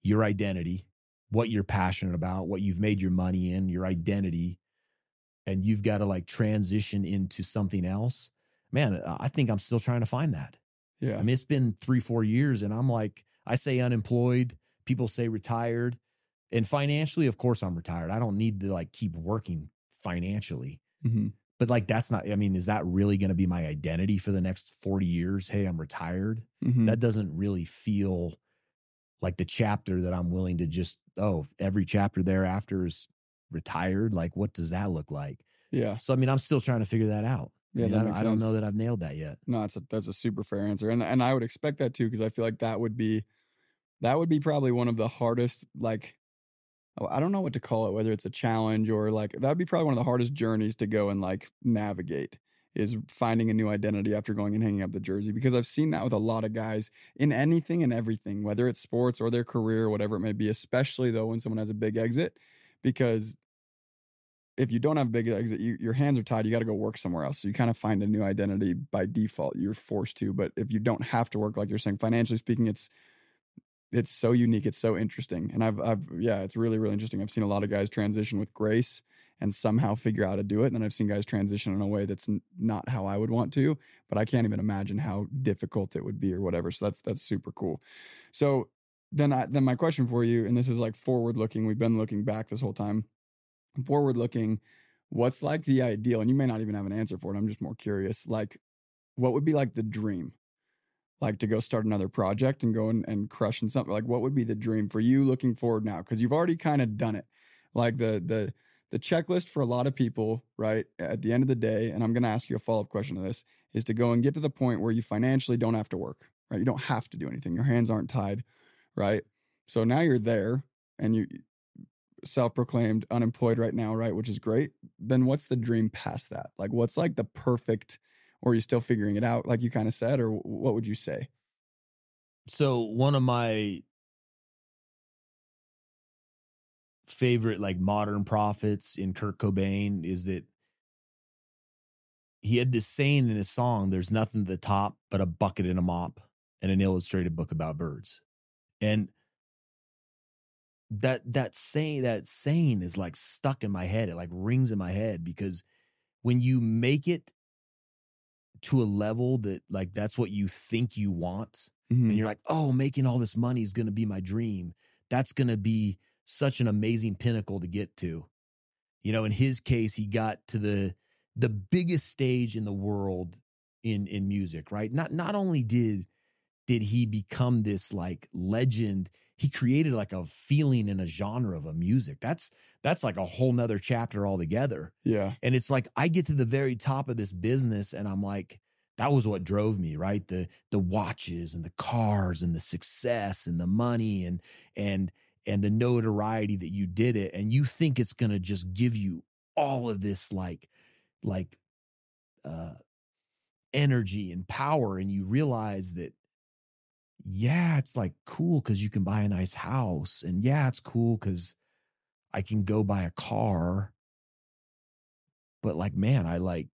your identity, what you're passionate about, what you've made your money in, your identity, and you've got to like transition into something else, man, I think I'm still trying to find that. Yeah. I mean, it's been 3-4 years and I'm like, I say unemployed, people say retired. And financially, of course, I'm retired. I don't need to like keep working financially. Mm-hmm. But like, that's not, I mean, is that really going to be my identity for the next 40 years? Hey, I'm retired. Mm-hmm. That doesn't really feel like the chapter that I'm willing to just, every chapter thereafter is retired. Like, what does that look like? Yeah. So, I mean, I'm still trying to figure that out. Yeah, I don't know that I've nailed that yet. No, that's a super fair answer. And I would expect that too, because I feel like that would be probably one of the hardest, like, I don't know what to call it, whether it's a challenge or like, that'd be probably one of the hardest journeys to go and like navigate, is finding a new identity after going and hanging up the jersey. Because I've seen that with a lot of guys in anything and everything, whether it's sports or their career, whatever it may be, especially though when someone has a big exit, because if you don't have a big exit, your hands are tied. You got to go work somewhere else. So you kind of find a new identity by default. You're forced to. But if you don't have to work, like you're saying, financially speaking, it's so unique. It's so interesting. And it's really, really interesting. I've seen a lot of guys transition with grace and somehow figure out how to do it. And then I've seen guys transition in a way that's not how I would want to, but I can't even imagine how difficult it would be or whatever. So that's super cool. So then my question for you, and this is like forward looking, we've been looking back this whole time. Forward looking, what's like the ideal, and you may not even have an answer for it, I'm just more curious, like what would be like the dream, like to go start another project and go and crush in something? Like what would be the dream for you looking forward now? Because you've already kind of done it. Like the checklist for a lot of people, right, at the end of the day, and I'm going to ask you a follow-up question to this, is to go and get to the point where you financially don't have to work, right? You don't have to do anything. Your hands aren't tied, right? So now you're there and you self-proclaimed unemployed right now, right? Which is great. Then what's the dream past that? Like what's like the perfect, or are you still figuring it out, like you kind of said, or what would you say? So one of my favorite like modern prophets in Kurt Cobain is that he had this saying in his song, there's nothing at the top but a bucket and a mop and an illustrated book about birds. And that saying is like stuck in my head. It like rings in my head, because when you make it to a level that like that's what you think you want, and you're like, oh, making all this money is going to be my dream. That's going to be such an amazing pinnacle to get to. You know, in his case, he got to the biggest stage in the world in music, right? Not only did he become this like legend, he created like a feeling and a genre of a music. That's like a whole nother chapter altogether. Yeah. And it's like, I get to the very top of this business and I'm like, that was what drove me, right? The watches and the cars and the success and the money and the notoriety that you did it. And you think it's going to just give you all of this like energy and power. And you realize that, yeah, it's like cool because you can buy a nice house. And yeah, it's cool because I can go buy a car. But like, man, I like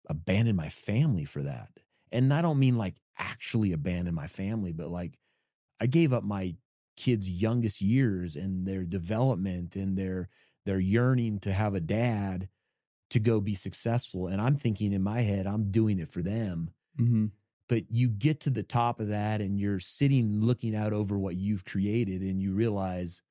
abandoned my family for that. And I don't mean like actually abandon my family, but like I gave up my kids' youngest years and their development and their yearning to have a dad to go be successful. And I'm thinking in my head, I'm doing it for them. Mm-hmm. But you get to the top of that and you're sitting looking out over what you've created and you realize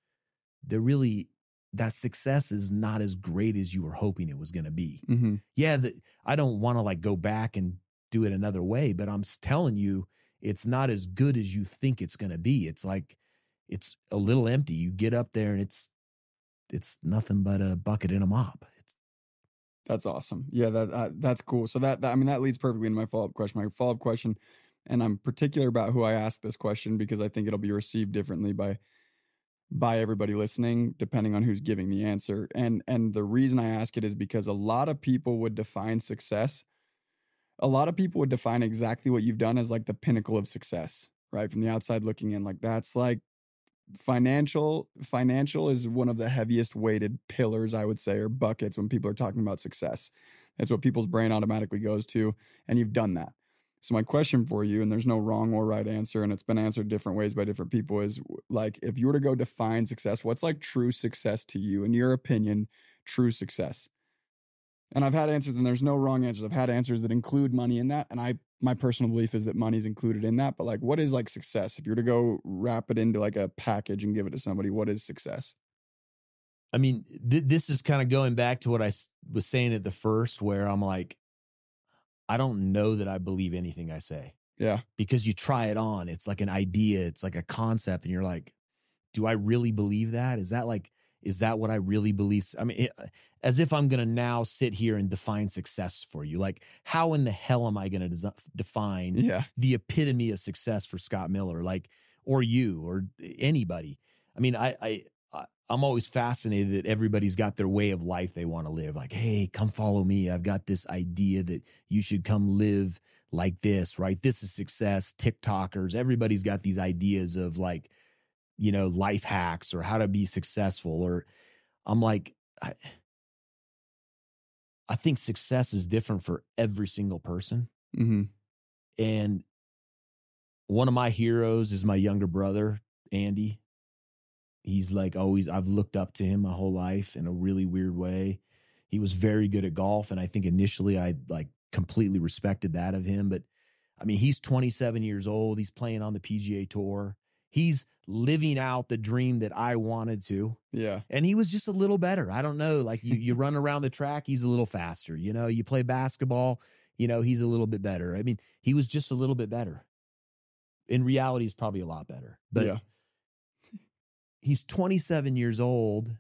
that success is not as great as you were hoping it was going to be. Mm-hmm. Yeah, I don't want to like go back and do it another way, but I'm telling you, it's not as good as you think it's going to be. It's like, it's a little empty. You get up there and it's nothing but a bucket and a mop. That's awesome. Yeah, that's cool. So that I mean, that leads perfectly into my follow-up question. My follow-up question, and I'm particular about who I ask this question because I think it'll be received differently by everybody listening, depending on who's giving the answer. And the reason I ask it is because a lot of people would define success. A lot of people would define exactly what you've done as like the pinnacle of success, right? From the outside looking in, like that's like financial is one of the heaviest weighted pillars, I would say, or buckets when people are talking about success. That's what people's brain automatically goes to, and you've done that. So my question for you, and there's no wrong or right answer, and it's been answered different ways by different people, is like, if you were to go define success, what's like true success to you? In your opinion, true success. And I've had answers, and there's no wrong answers. I've had answers that include money in that, and my personal belief is that money's included in that. But like, what is like success? If you were to go wrap it into like a package and give it to somebody, what is success? I mean, this is kind of going back to what I was saying at the first, where I'm like, I don't know that I believe anything I say. Yeah. Because you try it on. It's like an idea. It's like a concept. And you're like, do I really believe that? Is that what I really believe? I mean, as if I'm going to now sit here and define success for you. Like, how in the hell am I going to define the epitome of success for Scott Miller? Like, or you, or anybody. I mean, I'm always fascinated that everybody's got their way of life they want to live. Like, hey, come follow me. I've got this idea that you should come live like this, right? This is success. TikTokers, everybody's got these ideas of like, you know, life hacks or how to be successful. Or I'm like, I think success is different for every single person. Mm-hmm. And one of my heroes is my younger brother, Andy. He's like always, I've looked up to him my whole life in a really weird way. He was very good at golf. And I think initially I like completely respected that of him. But I mean, he's 27 years old. He's playing on the PGA Tour. He's living out the dream that I wanted to. Yeah. And he was just a little better. I don't know. Like you run around the track, he's a little faster. You know, you play basketball, you know, he's a little bit better. I mean, he was just a little bit better. In reality, he's probably a lot better. But yeah. he's 27 years old.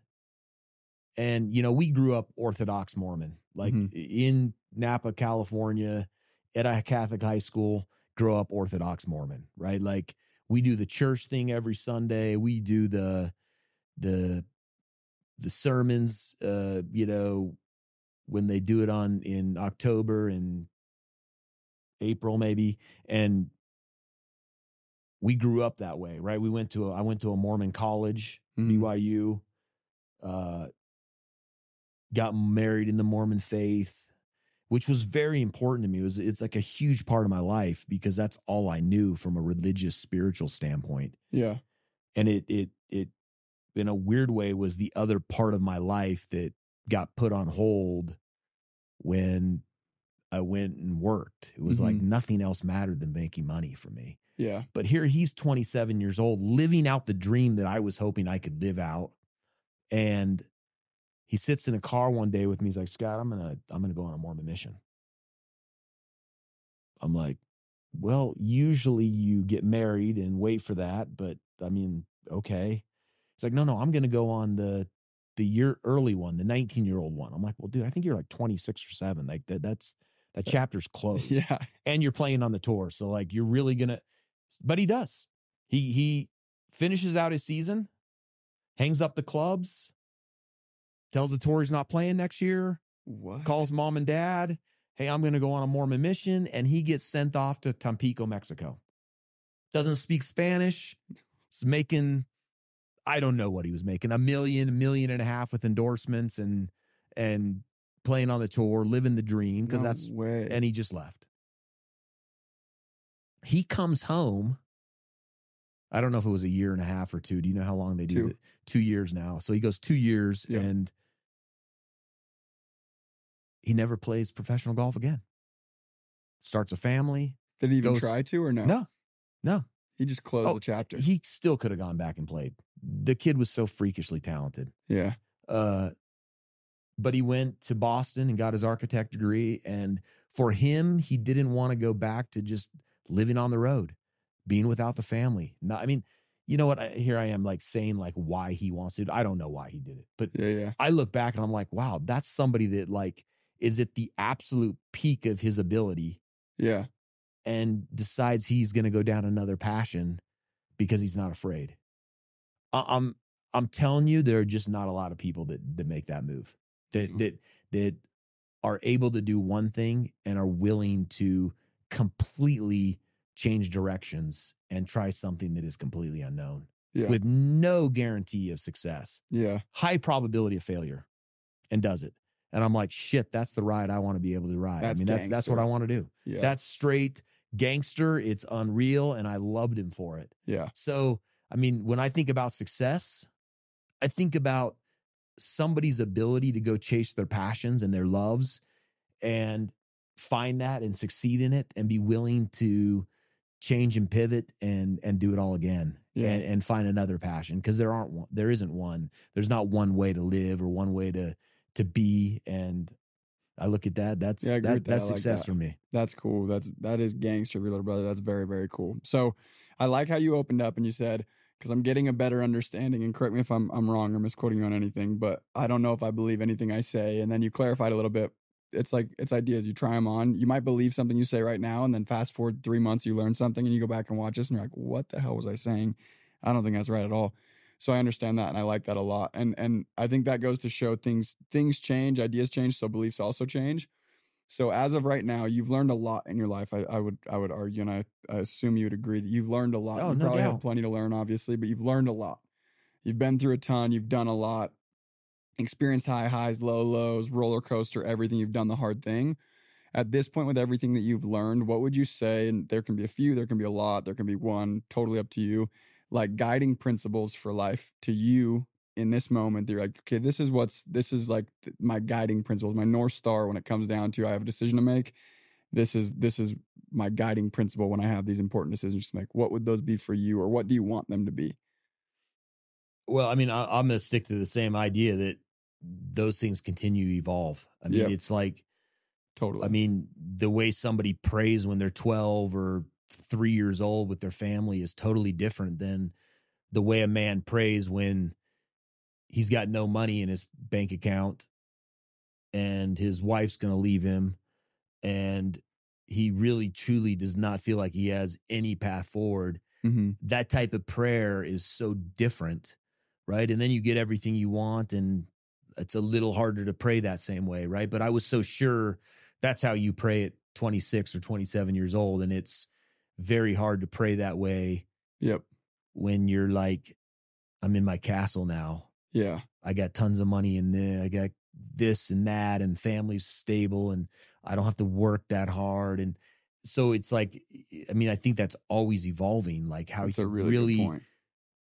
And, you know, we grew up Orthodox Mormon, like in Napa, California, at a Catholic high school, grow up Orthodox Mormon, right? Like we do the church thing every Sunday. We do the sermons, you know, when they do it in October and April maybe. And we grew up that way, right? I went to a Mormon college, BYU, got married in the Mormon faith, which was very important to me. It's like a huge part of my life because that's all I knew from a religious, spiritual standpoint. Yeah. And it in a weird way was the other part of my life that got put on hold when I went and worked. It was like nothing else mattered than making money for me. Yeah. But here he's 27 years old, living out the dream that I was hoping I could live out. And he sits in a car one day with me. He's like, Scott, I'm gonna go on a Mormon mission. I'm like, well, usually you get married and wait for that, but I mean, okay. He's like, no, I'm gonna go on the year early one, the 19-year-old one. I'm like, well, dude, I think you're like 26 or 7. Like that chapter's closed. Yeah. And you're playing on the tour. So like you're really gonna, but he does. He finishes out his season, hangs up the clubs, tells the tour he's not playing next year. What? Calls mom and dad. Hey, I'm going to go on a Mormon mission. And he gets sent off to Tampico, Mexico. Doesn't speak Spanish. He's making, I don't know what he was making, $1 million, $1.5 million with endorsements and playing on the tour, living the dream. Because and he just left. He comes home. I don't know if it was 1.5 years or 2. Do you know how long they do it? 2 years now. So he goes 2 years and he never plays professional golf again. Starts a family. Did he even try to or no? No. He just closed the chapter. He still could have gone back and played. The kid was so freakishly talented. Yeah. But he went to Boston and got his architect degree. And for him, he didn't want to go back to just living on the road, being without the family. No, I mean, you know what? Here I am like saying like why he wants to. I don't know why he did it. But I look back and I'm like, wow, that's somebody that like is at the absolute peak of his ability. Yeah. And decides he's going to go down another passion because he's not afraid. I'm telling you, there are just not a lot of people that make that move, that are able to do one thing and are willing to completely change directions and try something that is completely unknown with no guarantee of success. Yeah. High probability of failure, and does it. And I'm like, shit, that's the ride I want to be able to ride. That's what I want to do. Yeah. That's straight gangster. It's unreal. And I loved him for it. Yeah. So, I mean, when I think about success, I think about somebody's ability to go chase their passions and their loves and find that and succeed in it and be willing to change and pivot and do it all again and find another passion. Because there isn't one. There's not one way to live or one way to be. And I look at that. That's success for me. That's cool. That is gangster, little brother. That's very, very cool. So I like how you opened up and you said, because I'm getting a better understanding, and correct me if I'm wrong or misquoting you on anything, but I don't know if I believe anything I say. And then you clarified a little bit. It's like, it's ideas. You try them on. You might believe something you say right now, and then fast forward 3 months, you learn something and you go back and watch this and you're like, what the hell was I saying? I don't think that's right at all. So I understand that, and I like that a lot. And I think that goes to show things change, ideas change, so beliefs also change. So as of right now, you've learned a lot in your life. I would argue, and I assume you would agree that you've learned a lot. Oh, you no probably doubt. have plenty to learn, obviously, but you've learned a lot. You've been through a ton. You've done a lot. Experienced highs, lows, roller coaster, everything. You've done the hard thing. At this point, with everything that you've learned, what would you say? And there can be a few, there can be a lot, there can be one, totally up to you. Like guiding principles for life to you in this moment. You're like, okay, this is like my guiding principles, my North Star when it comes down to I have a decision to make. this is my guiding principle when I have these important decisions to make. What would those be for you, or what do you want them to be? Well, I mean, I'm going to stick to the same idea that those things continue to evolve. I mean, Yep. it's like, Totally. I mean, the way somebody prays when they're 12 or 3 years old with their family is totally different than the way a man prays when he's got no money in his bank account and his wife's going to leave him and he really truly does not feel like he has any path forward. Mhm. That type of prayer is so different, right? And then you get everything you want, and it's a little harder to pray that same way, right? But I was so sure that's how you pray at 26 or 27 years old, and it's very hard to pray that way Yep. when you're like, I'm in my castle now. Yeah. I got tons of money in there. I got this and that, and family's stable, and I don't have to work that hard. And so it's like, I mean, I think that's always evolving, like how That's you a really good point.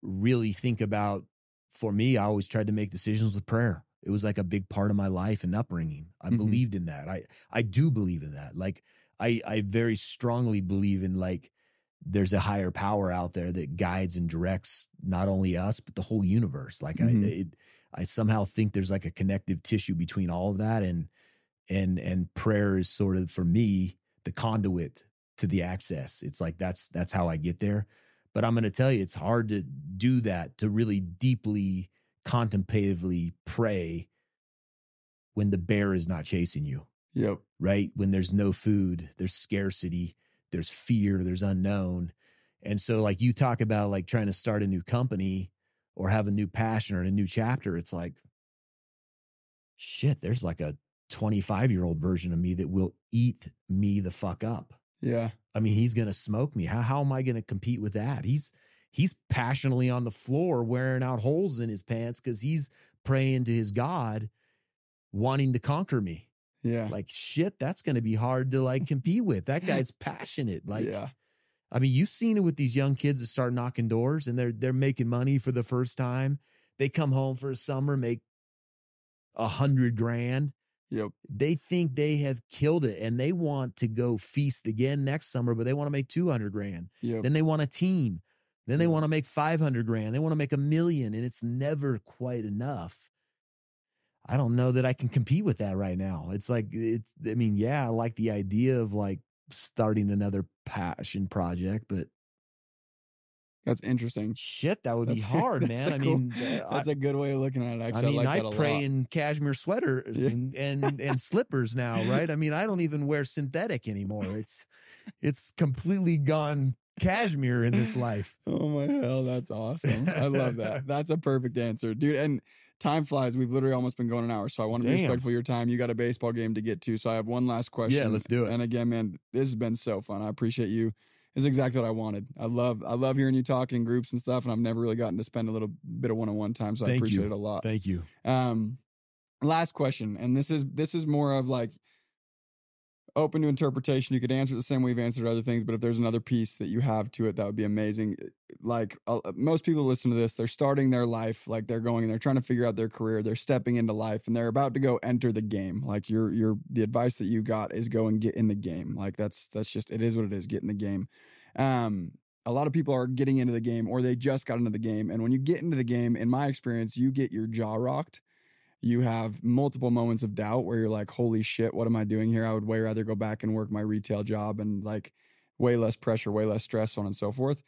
really think about. For me, I always tried to make decisions with prayer. It was like a big part of my life and upbringing. I Mhm. believed in that. I do believe in that. Like I very strongly believe in, like, there's a higher power out there that guides and directs not only us, but the whole universe. Like Mhm. I somehow think there's like a connective tissue between all of that. And prayer is sort of, for me, the conduit to the access. It's like, that's how I get there. But I'm going to tell you, it's hard to do that, to really deeply, contemplatively pray when the bear is not chasing you, Yep. right? When there's no food, there's scarcity, there's fear, there's unknown. And so, like, you talk about like trying to start a new company or have a new passion or a new chapter. It's like, shit, there's like a 25-year-old version of me that will eat me the fuck up. Yeah. I mean, he's going to smoke me. How am I going to compete with that? He's passionately on the floor wearing out holes in his pants because he's praying to his God, wanting to conquer me. Yeah. Like, shit, that's going to be hard to like compete with. That guy's passionate. Like, yeah. I mean, you've seen it with these young kids that start knocking doors and they're making money for the first time. They come home for a summer, make $100,000. Yep. They think they have killed it and they want to go feast again next summer, but they want to make $200,000. Yep. Then they want a team. Then they want to make $500,000. They want to make $1 million, and it's never quite enough. I don't know that I can compete with that right now. It's like, I mean, yeah, I like the idea of like starting another passion project, but That's interesting. shit, that would be hard, man. I mean, that's a good way of looking at it. I Actually, mean, I like that I a pray lot. in cashmere sweaters Yeah. and slippers now, right? I mean, I don't even wear synthetic anymore. It's completely gone cashmere in this life. Oh my hell, that's awesome. I love that. That's a perfect answer, dude. And time flies. We've literally almost been going an hour, so I want to be Damn. respectful of your time. You got a baseball game to get to, so I have one last question. Yeah, let's do it. And again, man, this has been so fun. I appreciate you. This is exactly what I wanted. I love hearing you talk in groups and stuff, and I've never really gotten to spend a little bit of one-on-one time, so I Thank appreciate you. it a lot. Thank you. Last question, and this is more of like open to interpretation. You could answer it the same way you've answered other things, but if there's another piece that you have to it, that would be amazing. Like most people listen to this, they're starting their life, like they're trying to figure out their career, they're stepping into life, and they're about to go enter the game. Like the advice that you got is go and get in the game. Like that's just, it is what it is. Get in the game. A lot of people are getting into the game, or they just got into the game. And when you get into the game, in my experience, you get your jaw rocked. You have multiple moments of doubt where you're like, holy shit, what am I doing here? I would way rather go back and work my retail job, and like way less pressure, way less stress, so on and so forth.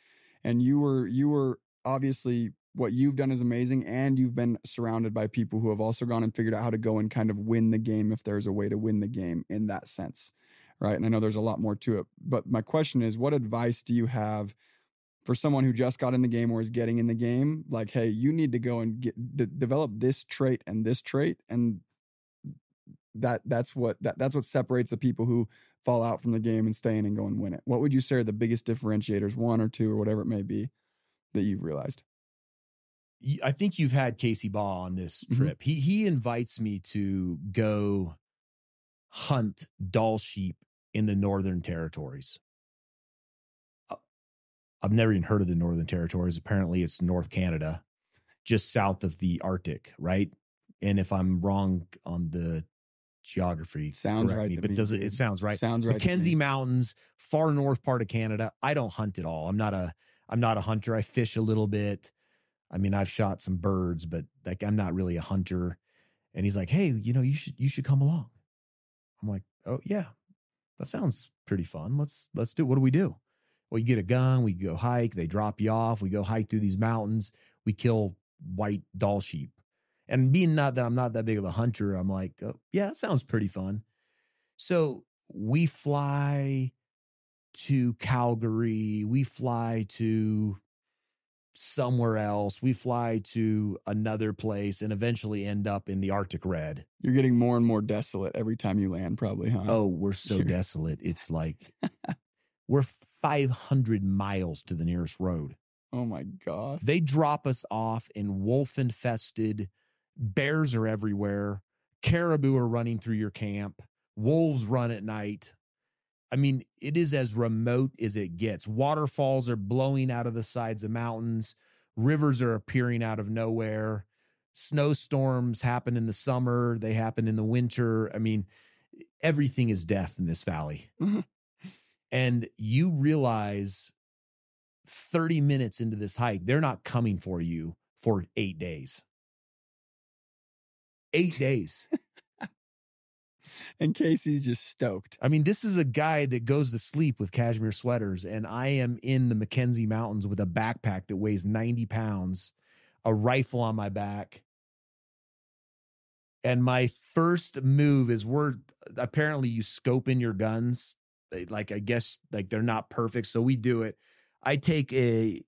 And you were obviously, what you've done is amazing. And you've been surrounded by people who have also gone and figured out how to go and kind of win the game, if there's a way to win the game in that sense. Right. And I know there's a lot more to it, but my question is, what advice do you have for someone who just got in the game or is getting in the game? Like, hey, you need to go and develop this trait and this trait. And that's what separates the people who fall out from the game and stay in and go and win it. What would you say are the biggest differentiators, one or two or whatever it may be, that you've realized? I think you've had Casey Baugh on this trip. He invites me to go hunt Dall sheep in the Northern Territories. I've never even heard of the Northern Territories. Apparently it's North Canada, just south of the Arctic, right? And if I'm wrong on the geography. Sounds correct right me, to but me, does it? dude. It sounds right. Sounds right to Mackenzie me. Mountains, far north part of Canada. I don't hunt at all. I'm not a hunter. I fish a little bit. I mean, I've shot some birds, but like I'm not really a hunter. And he's like, hey, you should come along. I'm like, oh yeah, that sounds pretty fun. Let's do it. What do we do? Well, you get a gun, we go hike, they drop you off, we go hike through these mountains, we kill white doll sheep. And being not that I'm not that big of a hunter, I'm like, oh, yeah, that sounds pretty fun. So we fly to Calgary, we fly to somewhere else, we fly to another place, and eventually end up in the Arctic Red. You're getting more and more desolate every time you land, probably, huh? Oh, we're so desolate. It's like we're 500 miles to the nearest road. Oh my God. They drop us off in wolf-infested, bears are everywhere, caribou are running through your camp, wolves run at night. I mean, it is as remote as it gets. Waterfalls are blowing out of the sides of mountains. Rivers are appearing out of nowhere. Snowstorms happen in the summer. They happen in the winter. I mean, everything is death in this valley. And you realize 30 minutes into this hike, they're not coming for you for 8 days. 8 days. And Casey's just stoked. I mean, this is a guy that goes to sleep with cashmere sweaters, and I am in the Mackenzie Mountains with a backpack that weighs 90 pounds, a rifle on my back. And my first move is apparently you scope in your guns. Like, I guess like they're not perfect. So we do it. I take a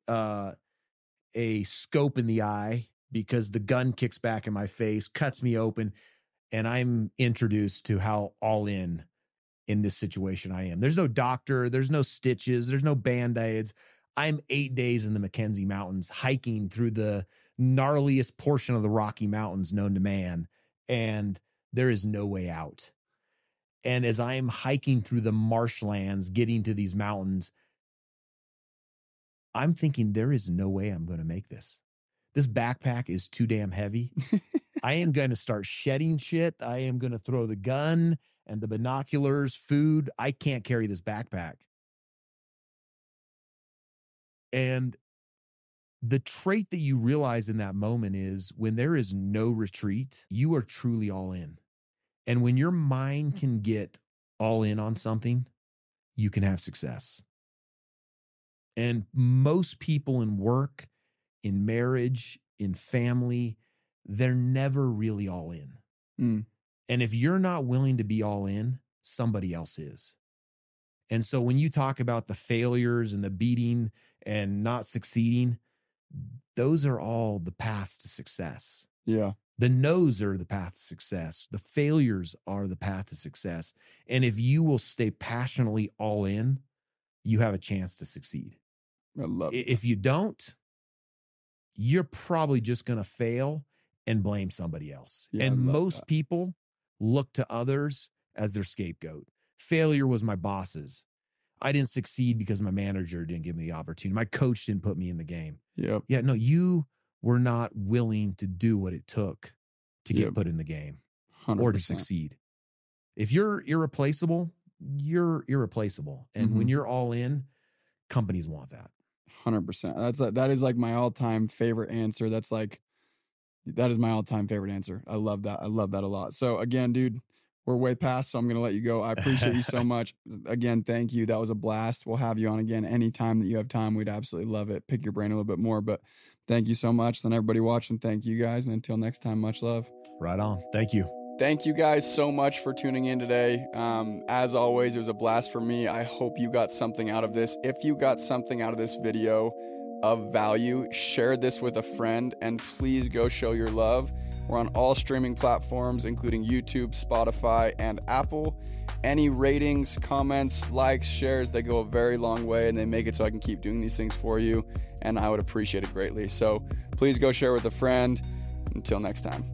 scope in the eye because the gun kicks back in my face, cuts me open. And I'm introduced to how all in this situation I am. There's no doctor. There's no stitches. There's no Band-Aids. I'm 8 days in the Mackenzie Mountains hiking through the gnarliest portion of the Rocky Mountains known to man. And there is no way out. And as I'm hiking through the marshlands, getting to these mountains, I'm thinking there is no way I'm going to make this. This backpack is too damn heavy. I am going to start shedding shit. I am going to throw the gun and the binoculars, food. I can't carry this backpack. And the trait that you realize in that moment is when there is no retreat, you are truly all in. And when your mind can get all in on something, you can have success. And most people in work, in marriage, in family, they're never really all in. And if you're not willing to be all in, somebody else is. And so when you talk about the failures and the beating and not succeeding, those are all the paths to success. Yeah. The no's are the path to success. The failures are the path to success. And if you will stay passionately all in, you have a chance to succeed. I love it. If you don't, you're probably just going to fail and blame somebody else. Yeah, and I love most that. people look to others as their scapegoat. Failure was my boss's. I didn't succeed because my manager didn't give me the opportunity. My coach didn't put me in the game. Yep. Yeah, no, you were not willing to do what it took to get Yep. put in the game 100%. or to succeed. If you're irreplaceable, you're irreplaceable. And when you're all in, companies want that. 100%. That is like my all-time favorite answer. That is my all-time favorite answer. I love that. I love that a lot. So again, dude, we're way past, so I'm going to let you go. I appreciate you so much. Again, thank you. That was a blast. We'll have you on again anytime that you have time. We'd absolutely love it. Pick your brain a little bit more, but thank you so much. Then everybody watching, thank you guys. And until next time, much love. Right on. Thank you. Thank you guys so much for tuning in today. As always, it was a blast for me. I hope you got something out of this. If you got something out of this video of value, share this with a friend, and please go show your love. We're on all streaming platforms, including YouTube, Spotify, and Apple. Any ratings, comments, likes, shares, they go a very long way, and they make it so I can keep doing these things for you, and I would appreciate it greatly. So please go share with a friend. Until next time.